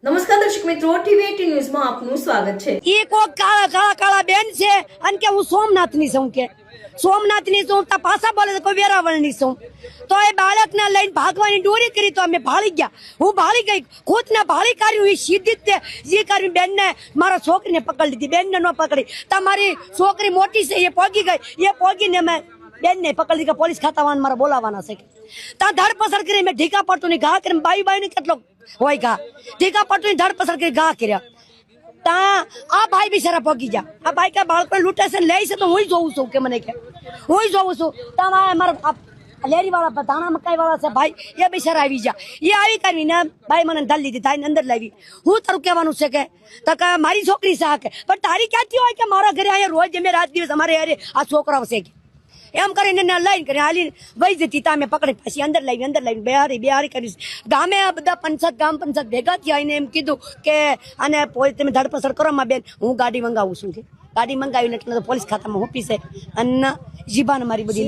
નમસ્કાર દર્શક મિત્રો, ટીવી18 ન્યૂઝમાં આપનું સ્વાગત છે। એ કોક કાળા કાળા કાળા બેન છે અને કે હું સોમનાથની છું, કે સોમનાથની છું તો પાછા બોલે તો કોઈ વેરાવળની છું। તો એ બાળકને લઈને ભાગવાની દોરી કરી તો અમે ભાળી ગયા। હું ભાળી ગઈ, ખુદને ભાળી કાઢ્યું, એ સીધી જ જે કર્યું બેનને મારા છોકરીને પકડી લીધી, બેનને ન પકડી। તમારી છોકરી મોટી છે, એ પોગી ગઈ, એ પોગીને મેં બેનને પકડી લીધી, પોલીસ ખાતામાં મારા બોલાવવાના છે। ત્યાં ધરપકડ કરી મેં ઢીકા પડતું ની ઘા કરીને બાઈ કેટલો હોય ઘા, ઢીકા પડતું ની ધરપકડ કરી ઘા કર્યા। તા આ ભાઈ બિચારા પગી જા, આ ભાઈ કે બાળકો લૂંટે છે લે છે, તો હું જોઉં છું કે મને કે હું જોઉં છું। તા મારા લેરી વાળા ધાણા મકાઈ વાળા છે ભાઈ, એ બિચારા આવી જા, એ આવી કરીને ભાઈ મને ધર લીધી, તારી અંદર લાવી। હું તારું કહેવાનું છે કે મારી છોકરી છે કે, પણ તારી ક્યાંથી હોય કે મારા ઘરે અહીંયા રોજ અમે રાત દિવસ અમારે યારે આ છોકરાઓ છે કે એમ કરીને લઈને કરી હાલી વહી જતી। તા મેં પકડી પાછી અંદર લાવી બેહારી કરી। ગામે આ બધા ગામ પંચાયત ભેગા થયા, એને એમ કીધું કે આને તમે ધરપકડ કરો માં બેન, હું ગાડી મંગાવું છું, કે ગાડી મંગાવીને એટલે પોલીસ ખાતામાં હોપી છે અને જીભાને મારી બધી